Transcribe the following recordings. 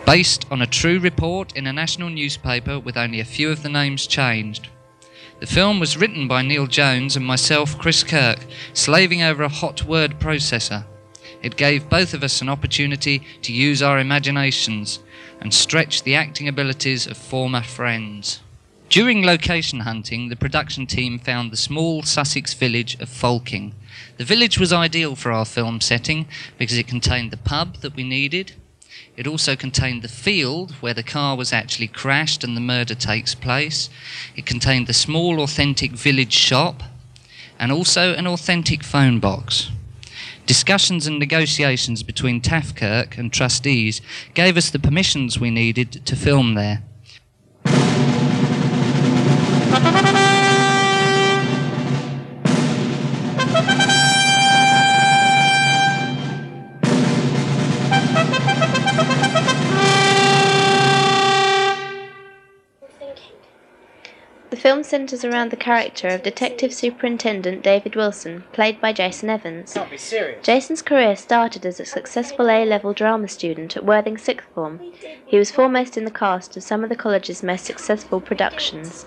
Based on a true report in a national newspaper with only a few of the names changed. The film was written by Neil Jones and myself, Chris Kirk, slaving over a hot word processor. It gave both of us an opportunity to use our imaginations and stretch the acting abilities of former friends. During location hunting, the production team found the small Sussex village of Fulking. The village was ideal for our film setting because it contained the pub that we needed. It also contained the field where the car was actually crashed and the murder takes place. It contained the small authentic village shop and also an authentic phone box. Discussions and negotiations between Kirk and trustees gave us the permissions we needed to film there. The film centres around the character of Detective Superintendent David Wilson, played by Jason Evans. Can't be serious. Jason's career started as a successful A-level drama student at Worthing Sixth Form. He was foremost in the cast of some of the college's most successful productions.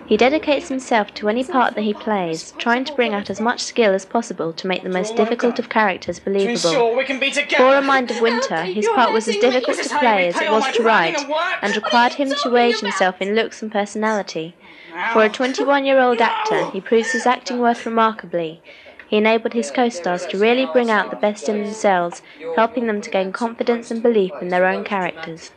He dedicates himself to any part that he plays, trying to bring out as much skill as possible to make the most difficult of characters believable. For A Mind of Winter, his part was as difficult to play as it was to write, and required him to wage himself in looks and personality. For a 21-year-old actor, he proves his acting worth remarkably. He enabled his co-stars to really bring out the best in themselves, helping them to gain confidence and belief in their own characters.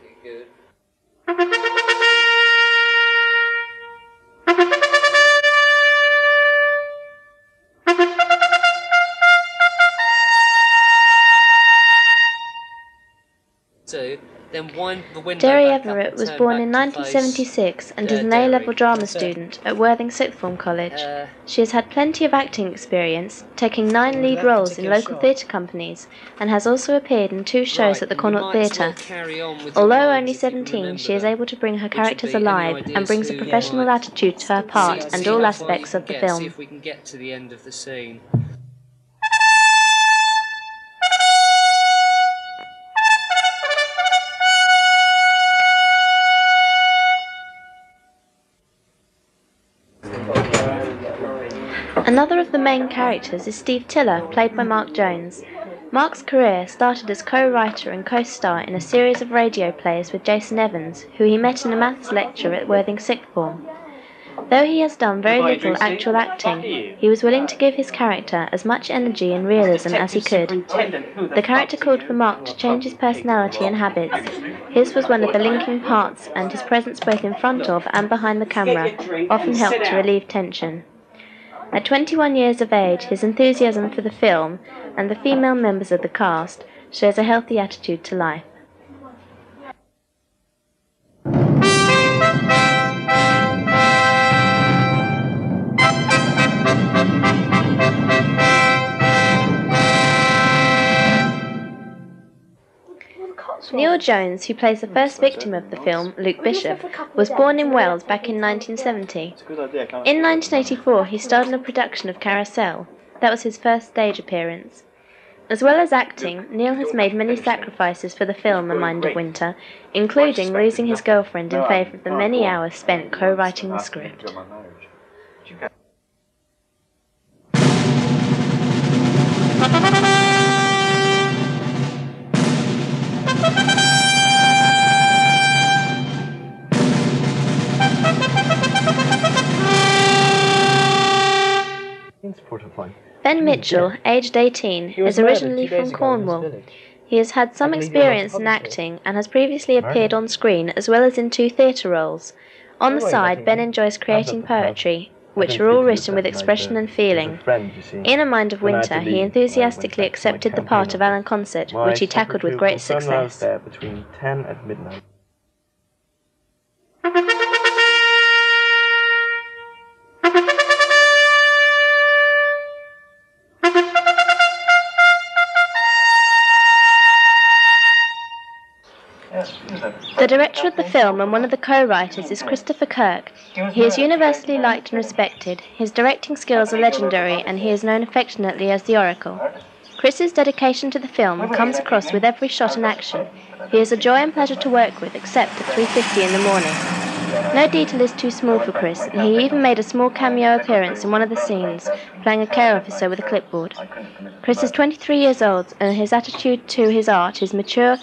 Derry Everritt was born in 1976 and is an A-level drama student at Worthing Sixth Form College. She has had plenty of acting experience, taking 9 lead roles in local theatre companies, and has also appeared in 2 shows at the Connaught Theatre. Although only 17, she is able to bring her characters alive and brings a professional attitude to her part and all aspects of the film. Another of the main characters is Steve Tiller, played by Mark Jones. Mark's career started as co-writer and co-star in a series of radio plays with Jason Evans, who he met in a maths lecture at Worthing Sixth Form. Though he has done very little actual acting, he was willing to give his character as much energy and realism as he could. The character called for Mark to change his personality and habits. His was one of the linking parts, and his presence both in front of and behind the camera often helped to relieve tension. At 21 years of age, his enthusiasm for the film and the female members of the cast shows a healthy attitude to life. Neil Jones, who plays the first victim of the film, Luke Bishop, was born in Wales back in 1970. In 1984, he starred in a production of Carousel. That was his first stage appearance. As well as acting, Neil has made many sacrifices for the film A Mind of Winter, including losing his girlfriend in favour of the many hours spent co-writing the script. Ben Mitchell, aged 18, is originally from Cornwall. He has had some experience in acting and has previously appeared on screen as well as in 2 theatre roles. On the side, Ben enjoys creating poetry, which are all written with expression and feeling. In A Mind of Winter, he enthusiastically accepted the part of Alan Concert, which he tackled with great success. Between 10 and midnight. The director of the film and one of the co-writers is Christopher Kirk. He is universally liked and respected. His directing skills are legendary, and he is known affectionately as the Oracle. Chris's dedication to the film comes across with every shot and action. He is a joy and pleasure to work with, except at 3:50 in the morning. No detail is too small for Chris, and he even made a small cameo appearance in one of the scenes, playing a care officer with a clipboard. Chris is 23 years old, and his attitude to his art is mature,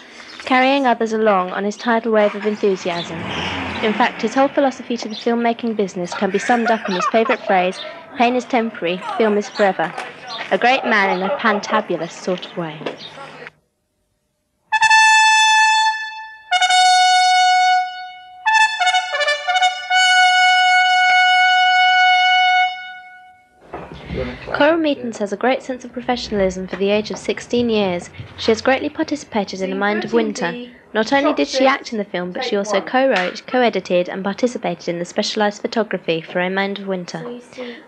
carrying others along on his tidal wave of enthusiasm. In fact, his whole philosophy to the filmmaking business can be summed up in his favourite phrase, "Pain is temporary, film is forever." A great man in a pantabulous sort of way. Cora Meetens has a great sense of professionalism for the age of 16 years. She has greatly participated in A Mind of Winter. Not only did she act in the film, but she also co-wrote, co-edited and participated in the specialised photography for A Mind of Winter.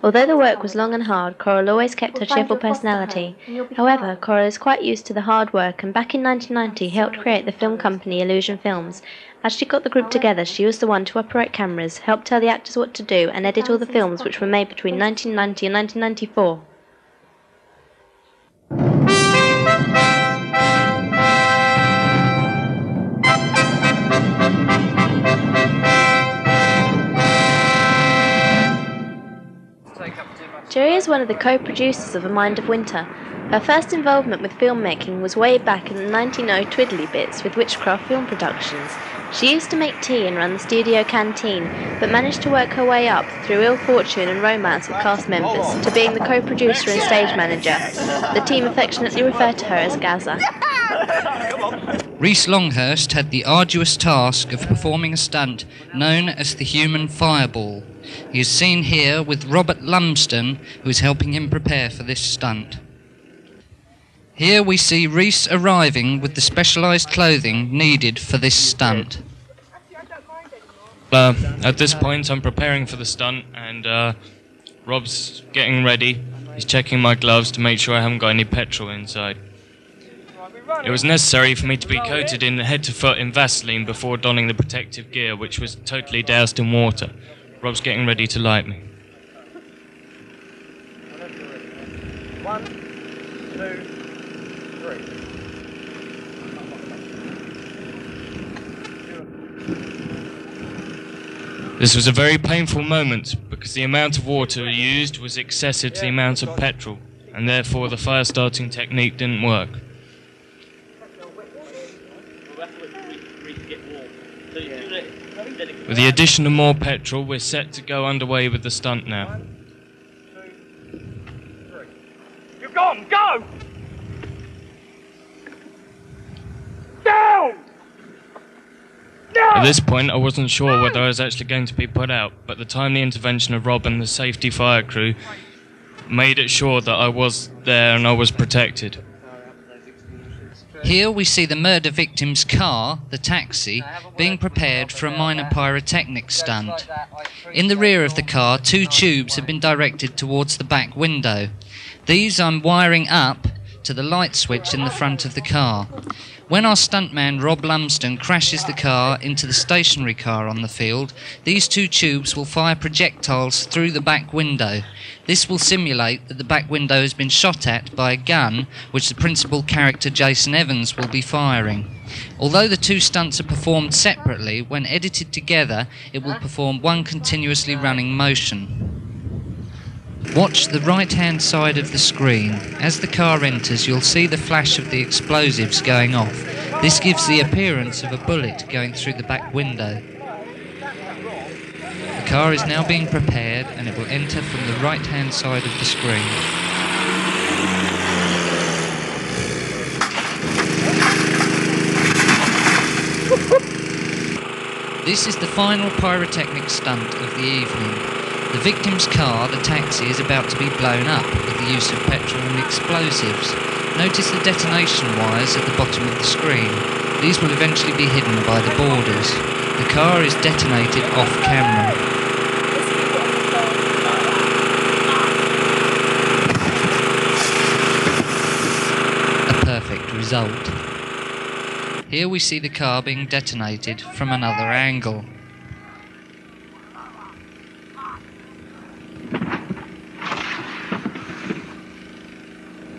Although the work was long and hard, Coral always kept her cheerful personality. However, Coral is quite used to the hard work, and back in 1990 helped create the film company Illusion Films. As she got the group together, she was the one to operate cameras, help tell the actors what to do, and edit all the films which were made between 1990 and 1994. Nyree is one of the co-producers of A Mind of Winter. Her first involvement with filmmaking was way back in the 1900 Twiddly Bits with Witchcraft Film Productions. She used to make tea and run the studio canteen, but managed to work her way up through ill fortune and romance with cast members to being the co-producer and stage manager. The team affectionately refer to her as Gaza. Reece Longhurst had the arduous task of performing a stunt known as the human fireball. He is seen here with Robert Lumsden, who is helping him prepare for this stunt. Here we see Reece arriving with the specialised clothing needed for this stunt. At this point I'm preparing for the stunt, and Rob's getting ready. He's checking my gloves to make sure I haven't got any petrol inside. It was necessary for me to be coated in head to foot in Vaseline before donning the protective gear, which was totally doused in water. Rob's getting ready to light me. 1, 2, 3. This was a very painful moment because the amount of water used was excessive to the amount of petrol, and therefore the fire starting technique didn't work. With the addition of more petrol, we're set to go underway with the stunt now. 1, 2, 3. You've gone! Go! Down! At this point, I wasn't sure whether I was actually going to be put out, but the timely intervention of Rob and the safety fire crew made it sure that I was there and I was protected. Here we see the murder victim's car, the taxi, being prepared for a minor pyrotechnic stunt. In the rear of the car, 2 tubes have been directed towards the back window. These I'm wiring up to the light switch in the front of the car. When our stuntman Rob Lumsden crashes the car into the stationary car on the field, these 2 tubes will fire projectiles through the back window. This will simulate that the back window has been shot at by a gun which the principal character Jason Evans will be firing. Although the 2 stunts are performed separately, when edited together it will perform one continuously running motion. Watch the right-hand side of the screen. As the car enters, you'll see the flash of the explosives going off. This gives the appearance of a bullet going through the back window. The car is now being prepared and it will enter from the right-hand side of the screen. This is the final pyrotechnic stunt of the evening. The victim's car, the taxi, is about to be blown up with the use of petrol and explosives. Notice the detonation wires at the bottom of the screen. These will eventually be hidden by the borders. The car is detonated off camera. A perfect result. Here we see the car being detonated from another angle.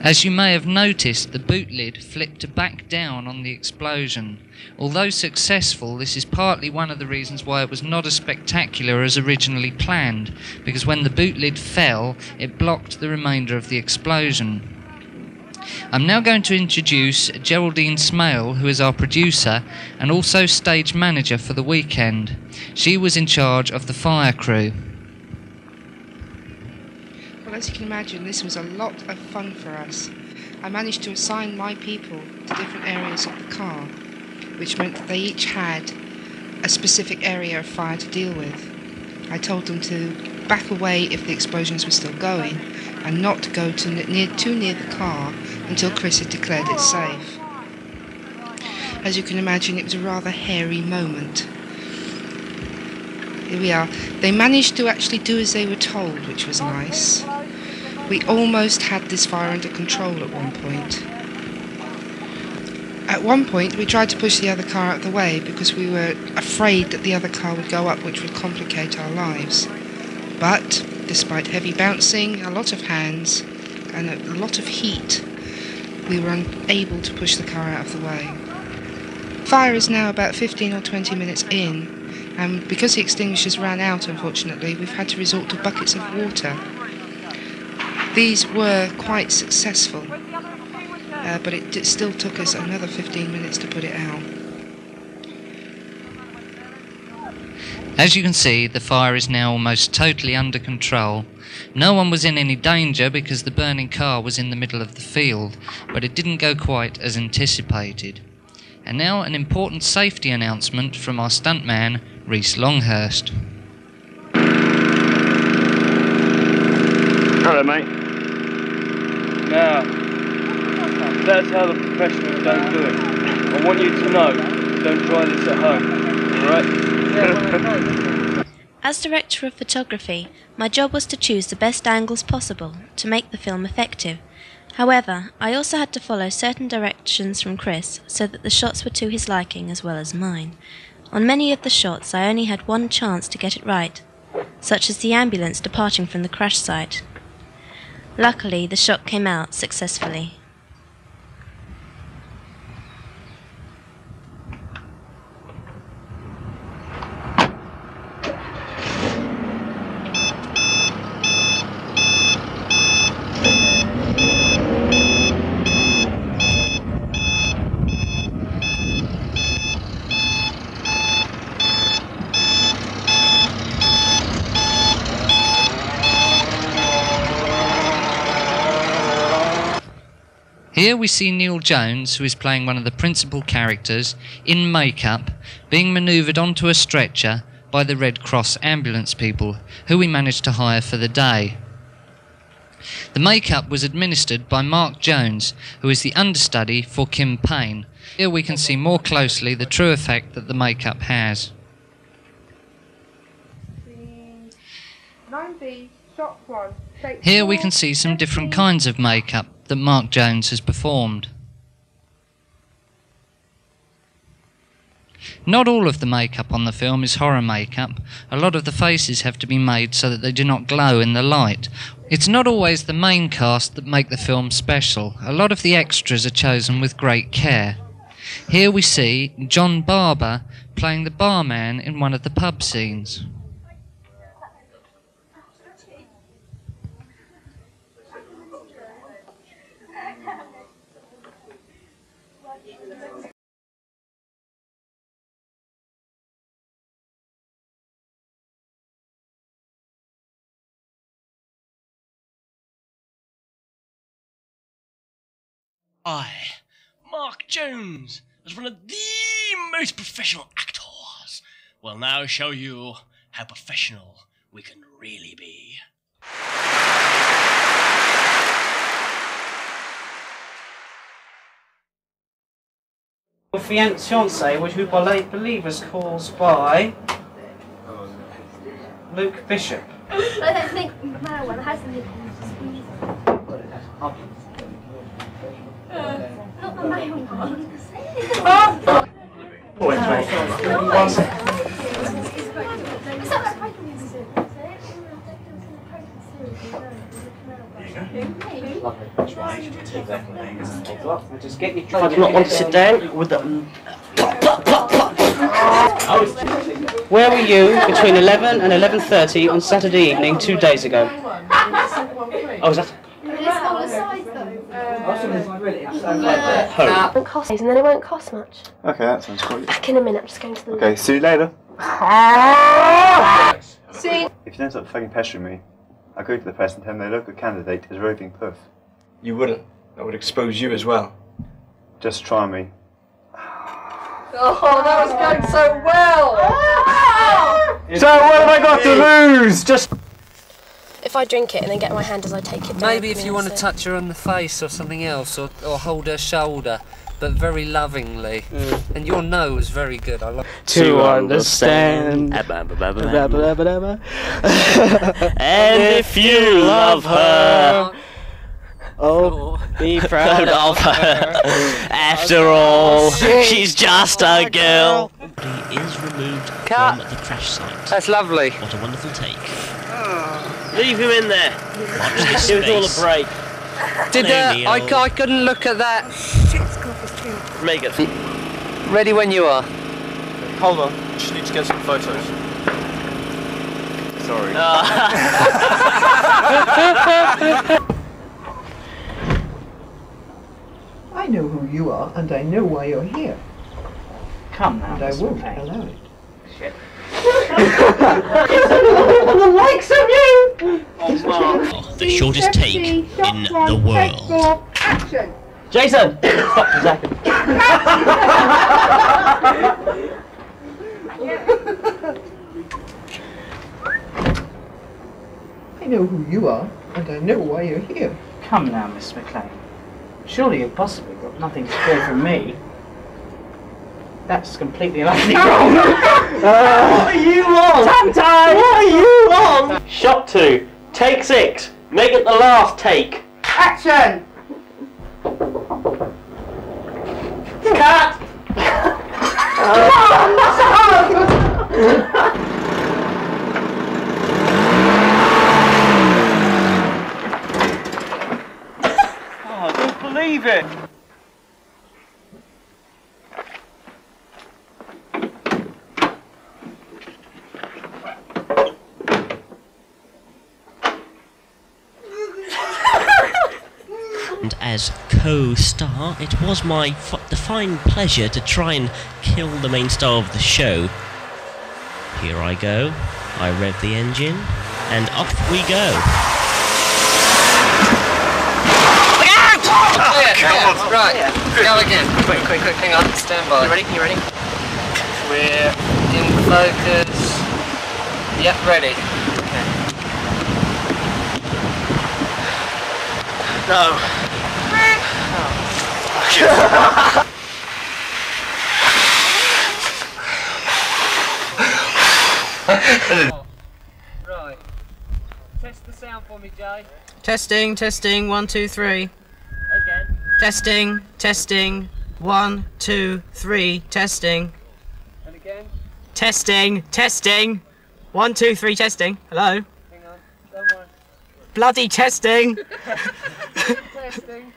As you may have noticed, the boot lid flipped back down on the explosion. Although successful, this is partly one of the reasons why it was not as spectacular as originally planned, because when the boot lid fell, it blocked the remainder of the explosion. I'm now going to introduce Geraldine Smale, who is our producer and also stage manager for the weekend. She was in charge of the fire crew. Well, as you can imagine, this was a lot of fun for us. I managed to assign my people to different areas of the car, which meant that they each had a specific area of fire to deal with. I told them to back away if the explosions were still going, and not to go too near the car until Chris had declared it safe. As you can imagine, it was a rather hairy moment. Here we are. They managed to actually do as they were told, which was nice. We almost had this fire under control at one point. At one point, we tried to push the other car out of the way because we were afraid that the other car would go up, which would complicate our lives. But, despite heavy bouncing, a lot of hands, and a lot of heat, we were unable to push the car out of the way. Fire is now about 15 or 20 minutes in, and because the extinguishers ran out, unfortunately, we've had to resort to buckets of water. These were quite successful, but it still took us another 15 minutes to put it out. As you can see, the fire is now almost totally under control. No one was in any danger because the burning car was in the middle of the field, but it didn't go quite as anticipated. And now an important safety announcement from our stuntman, Reece Longhurst. Hello, mate. Now, that's how the professionals don't do it. I want you to know, don't try this at home, alright? As director of photography, my job was to choose the best angles possible to make the film effective. However, I also had to follow certain directions from Chris so that the shots were to his liking as well as mine. On many of the shots I only had one chance to get it right, such as the ambulance departing from the crash site. Luckily, the shot came out successfully. Here we see Neil Jones, who is playing one of the principal characters, in makeup, being manoeuvred onto a stretcher by the Red Cross ambulance people, who we managed to hire for the day. The makeup was administered by Mark Jones, who is the understudy for Payne. Here we can see more closely the true effect that the makeup has. 9B, shot 1. Here we can see some different kinds of makeup that Mark Jones has performed. Not all of the makeup on the film is horror makeup. A lot of the faces have to be made so that they do not glow in the light. It's not always the main cast that make the film special. A lot of the extras are chosen with great care. Here we see John Barber playing the barman in one of the pub scenes. I, Mark Jones, as one of the most professional actors, will now show you how professional we can really be. Fiancé, which I believe was caused by Luke Bishop. I don't think my one has the not the male one. One second. There you go. Lovely. That's right. Just get your I do not want to sit down with the... Where were you between 11 and 11:30 on Saturday evening 2 days ago? Oh, is that... It costs, and then it won't cost much. Okay, that sounds quite good. Back in a minute, I'm just going to the... Okay, see you later. See? If you don't stop fucking pestering me, I'll go to the press and tell them their local candidate is roving puff. You wouldn't. That would expose you as well. Just try me. Oh, that was going so well! So what have I got to lose? Just... If I drink it and then get my hand as I take it down... Maybe if you want to touch her on the face or something else, or hold her shoulder, but very lovingly. And your no was very good. I love To understand. And if you love her... Oh, be proud of her. After all, she's just a girl. He is removed from the crash site. That's lovely. What a wonderful take. Leave him in there. Watch this space. Give us all a break. Did I couldn't look at that. Megan. Ready when you are. Hold on, just need to get some photos. Sorry. I know who you are, and I know why you're here. Come now, and I won't allow it. Shit. The likes of you! The shortest take in the world. Action! Jason! Stop for a second. I know who you are, and I know why you're here. Come now, Miss Maclean. Surely you've possibly got nothing to fear from me. That's completely and utterly wrong. What are you on? Time! What are you on? Shot 2. Take 6. Make it the last take. Action! Cut! Oh, I don't believe it! And as co-star, it was my fine pleasure to try and kill the main star of the show. Here I go. I rev the engine, and off we go. Right, go again. Quick, hang on, stand by. You ready? We're in focus. Yep, ready. No. Right. Test the sound for me, Jay. Testing, 1, 2, 3. Again. Testing, 1, 2, 3, testing. And again. Testing, 1, 2, 3, testing. Hello? Hang on, don't worry. Bloody testing! Testing.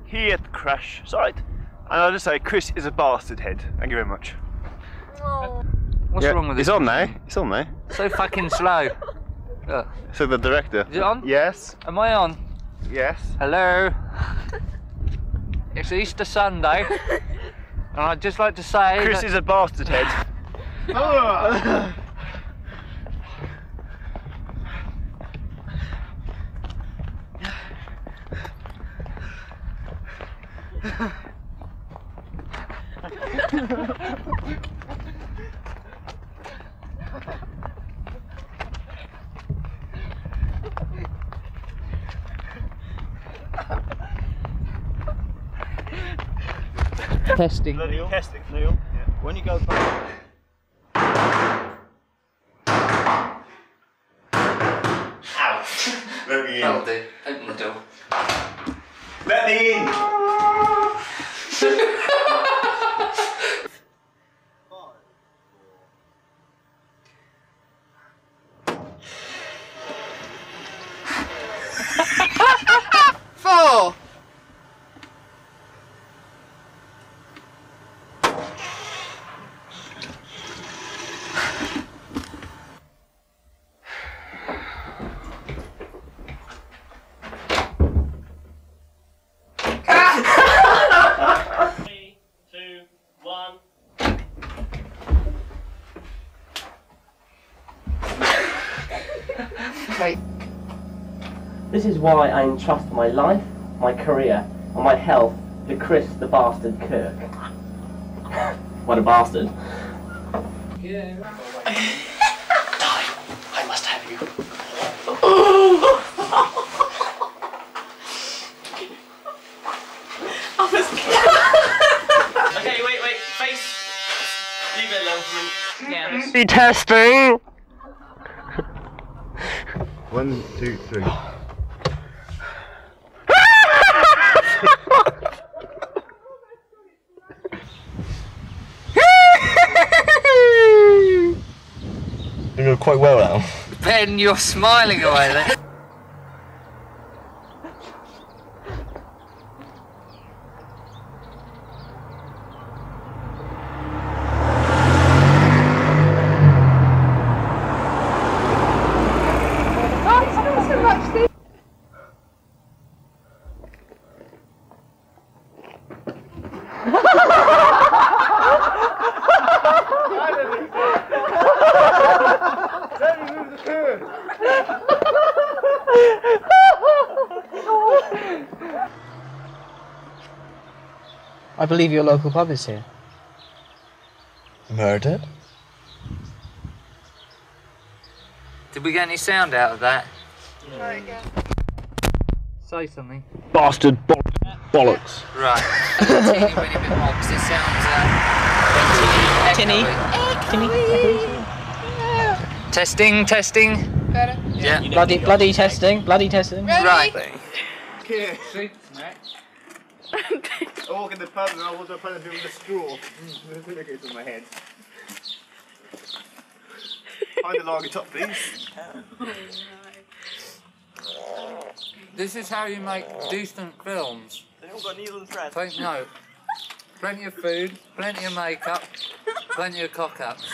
He had the crash. It's alright. And I'll just say, Chris is a bastard head. Thank you very much. What's wrong with this? It's on now. It's on now. So fucking slow. Look. So the director. Is it on? Yes. Am I on? Yes. Hello. It's Easter Sunday. And I'd just like to say Chris is a bastard head. testing. Testing, Neil. Yeah. When you go back. Out. Let me in. That'll do. Open the door. Let me in. Okay. This is why I entrust my life, my career, and my health to Chris the bastard Kirk. What a bastard. Yeah. Die! I must have you. Okay, wait, face. Leave it alone for a minute. Be testing! 1, 2, 3. You're doing quite well now. Ben, you're smiling away then. I believe your local pub is here. Murdered? Did we get any sound out of that? Say something. Bastard bollocks. Right. Teeny weeny bit more, because it sounds Tinny. Testing. Better? Yeah. Bloody testing. Right. Kirsty. I walk in the pub and I was planning to do with a straw. Look at it in my head. Find the lager top, please. This is how you make decent films. They've all got needle and thread. Take note. Plenty of food, plenty of makeup, plenty of cock-ups.